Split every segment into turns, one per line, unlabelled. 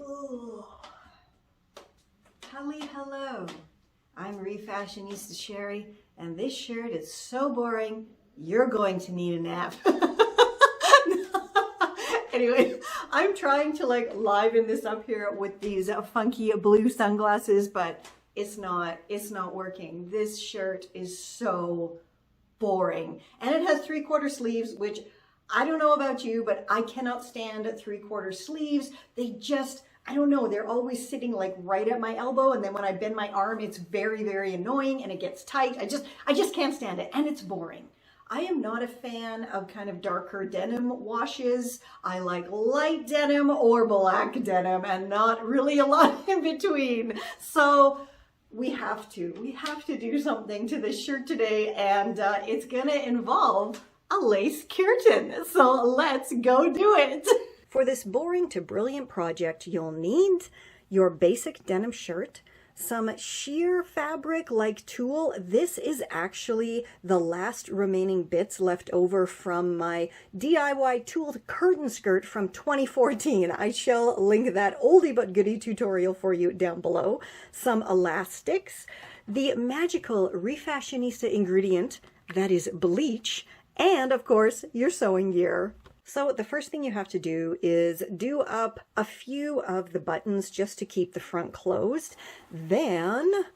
Ooh. Hello. I'm Refashionista Sherry, and this shirt is so boring, you're going to need a nap. Anyway, I'm trying to like liven this up here with these funky blue sunglasses, but it's not working. This shirt is so boring. And it has 3/4 sleeves, which I don't know about you, but I cannot stand 3/4 sleeves. They just, I don't know, they're always sitting like right at my elbow, and then when I bend my arm, it's very, very annoying and it gets tight. I just can't stand it, and it's boring. I am not a fan of kind of darker denim washes. I like light denim or black denim and not really a lot in between. So we have to do something to this shirt today, and it's gonna involve a lace curtain. So let's go do it. For this boring to brilliant project, you'll need your basic denim shirt, some sheer fabric like tulle. This is actually the last remaining bits left over from my DIY tulle curtain skirt from 2014. I shall link that oldie but goodie tutorial for you down below. Some elastics, the magical Refashionista ingredient that is bleach, and of course your sewing gear. So the first thing you have to do is do up a few of the buttons just to keep the front closed. Then,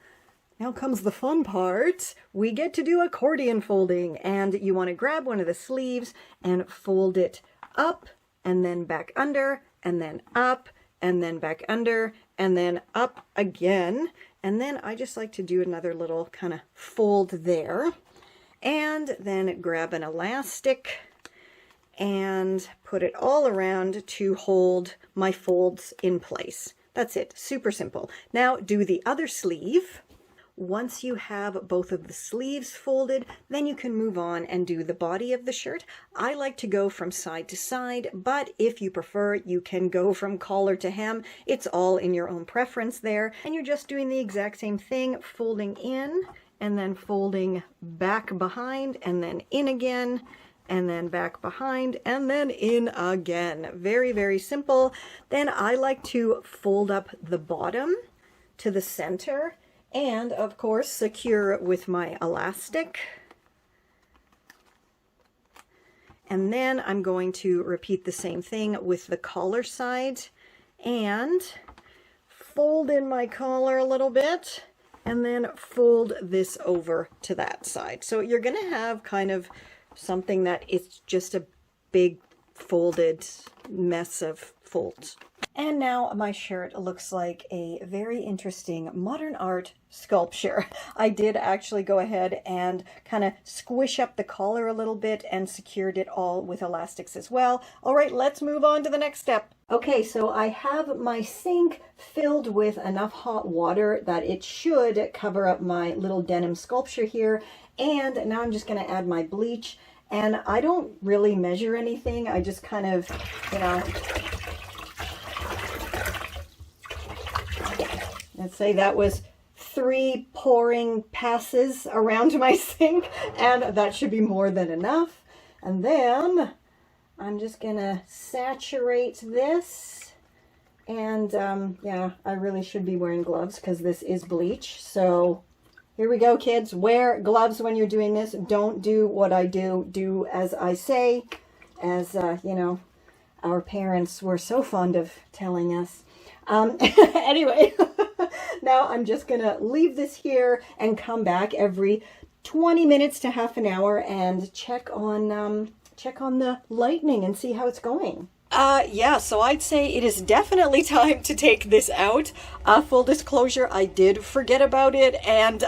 now comes the fun part. We get to do accordion folding, and you want to grab one of the sleeves and fold it up and then back under and then up and then back under and then up again. And then I just like to do another little kind of fold there, and then grab an elastic and put it all around to hold my folds in place. That's it, super simple. Now do the other sleeve. Once you have both of the sleeves folded, then you can move on and do the body of the shirt. I like to go from side to side, but if you prefer, you can go from collar to hem. It's all in your own preference there. And you're just doing the exact same thing, folding in and then folding back behind and then in again, and then back behind, and then in again. Very, very simple. Then I like to fold up the bottom to the center, and of course secure with my elastic. And then I'm going to repeat the same thing with the collar side, and fold in my collar a little bit, and then fold this over to that side. So you're gonna have kind of something that it's just a big folded mess of folds. And now my shirt looks like a very interesting modern art sculpture. I did actually go ahead and kind of squish up the collar a little bit and secured it all with elastics as well. All right, let's move on to the next step. Okay, so I have my sink filled with enough hot water that it should cover up my little denim sculpture here. And now I'm just going to add my bleach, and I don't really measure anything. I just kind of, you know, let's say that was 3 pouring passes around my sink, and that should be more than enough. And then I'm just going to saturate this. And yeah, I really should be wearing gloves because this is bleach. So here we go, kids. Wear gloves when you're doing this. Don't do what I do. Do as I say, as, you know, our parents were so fond of telling us. Anyway, now I'm just going to leave this here and come back every 20 minutes to half an hour and check on the lightning and see how it's going. Yeah, so I'd say it is definitely time to take this out. Full disclosure, I did forget about it, and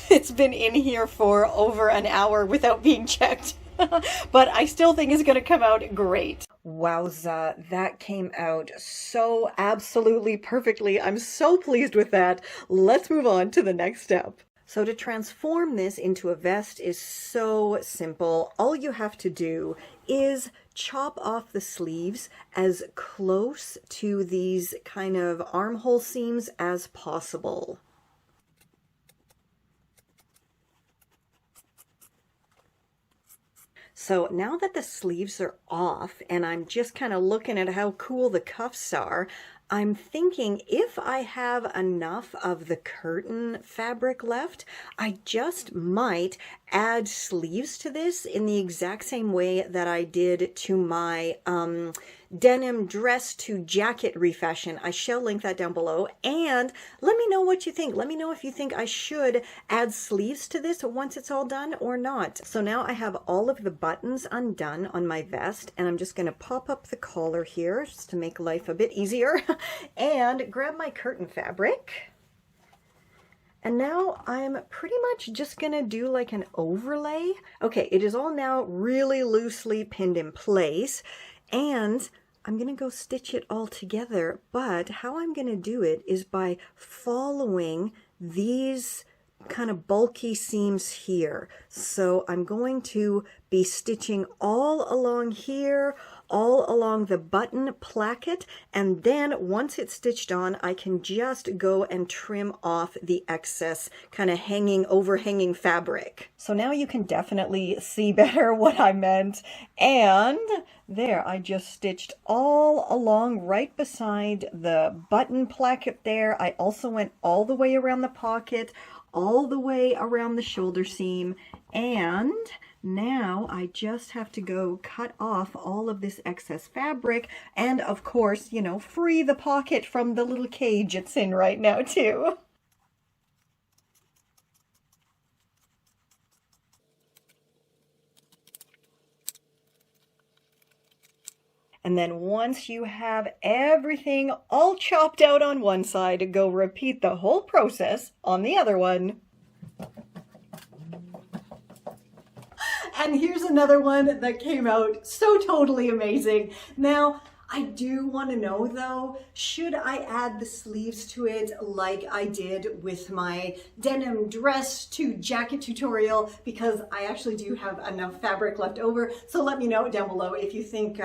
it's been in here for over an hour without being checked. But I still think it's going to come out great. Wowza, that came out so absolutely perfectly. I'm so pleased with that. Let's move on to the next step. So to transform this into a vest is so simple. All you have to do is chop off the sleeves as close to these kind of armhole seams as possible. So now that the sleeves are off and I'm just kind of looking at how cool the cuffs are, I'm thinking if I have enough of the curtain fabric left, I just might add sleeves to this in the exact same way that I did to my denim dress to jacket refashion. I shall link that down below, and let me know what you think. Let me know if you think I should add sleeves to this once it's all done or not. So now I have all of the buttons undone on my vest, and I'm just going to pop up the collar here just to make life a bit easier and grab my curtain fabric. And now I'm pretty much just gonna do like an overlay. Okay, it is all now really loosely pinned in place, and I'm gonna go stitch it all together, but how I'm gonna do it is by following these kind of bulky seams here. So I'm going to be stitching all along here, all along the button placket, and then once it's stitched on, I can just go and trim off the excess kind of overhanging fabric. So now you can definitely see better what I meant. And there, I just stitched all along right beside the button placket there. I also went all the way around the pocket, all the way around the shoulder seam, and now I just have to go cut off all of this excess fabric and, of course, you know, free the pocket from the little cage it's in right now too. And then once you have everything all chopped out on one side, go repeat the whole process on the other one. And here's another one that came out so totally amazing. Now, I do want to know though, should I add the sleeves to it like I did with my denim dress to jacket tutorial? Because I actually do have enough fabric left over. So let me know down below if you think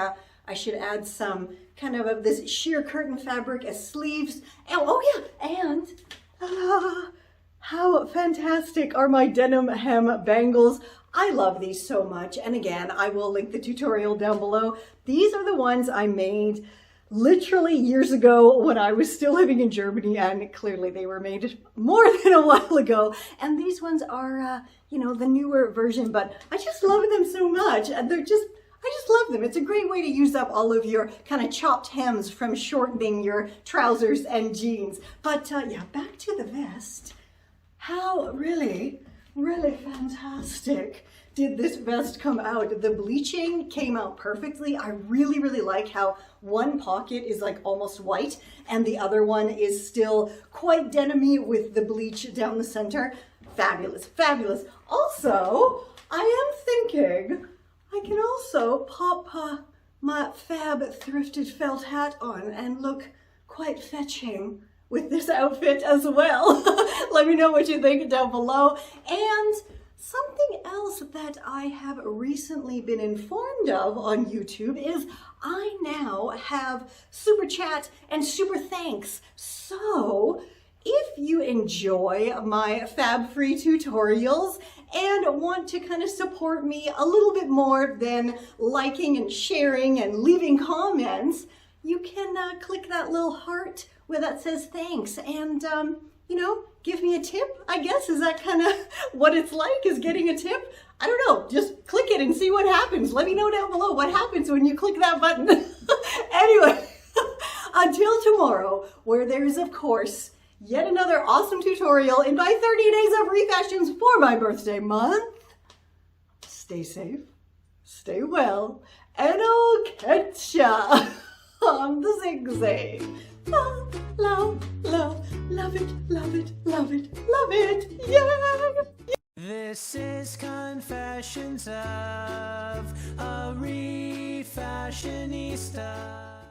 I should add some kind of this sheer curtain fabric as sleeves. Oh yeah, and how fantastic are my denim hem bangles. I love these so much, and again, I will link the tutorial down below. These are the ones I made literally years ago when I was still living in Germany, and clearly they were made more than a while ago. And these ones are, you know, the newer version, but I just love them so much. I just love them. It's a great way to use up all of your kind of chopped hems from shortening your trousers and jeans. But yeah, back to the vest. How really fantastic did this vest come out. The bleaching came out perfectly. I really like how one pocket is like almost white and the other one is still quite denim-y with the bleach down the center. Fabulous, fabulous. Also, I am thinking I can also pop my fab thrifted felt hat on and look quite fetching with this outfit as well. Let me know what you think down below. And something else that I have recently been informed of on YouTube is I now have super chat and super thanks. So if you enjoy my fab free tutorials and want to kind of support me a little bit more than liking and sharing and leaving comments, you can click that little heart where that says thanks and, you know, give me a tip, I guess. Is that kind of what it's like, is getting a tip? I don't know, just click it and see what happens. Let me know down below what happens when you click that button. Anyway, until tomorrow, where there is, of course, yet another awesome tutorial in my 30 days of refashions for my birthday month. Stay safe, stay well, and I'll catch ya on the zigzag. Love, love it, love it, love it, love it, yeah!
This is Confessions of a Refashionista.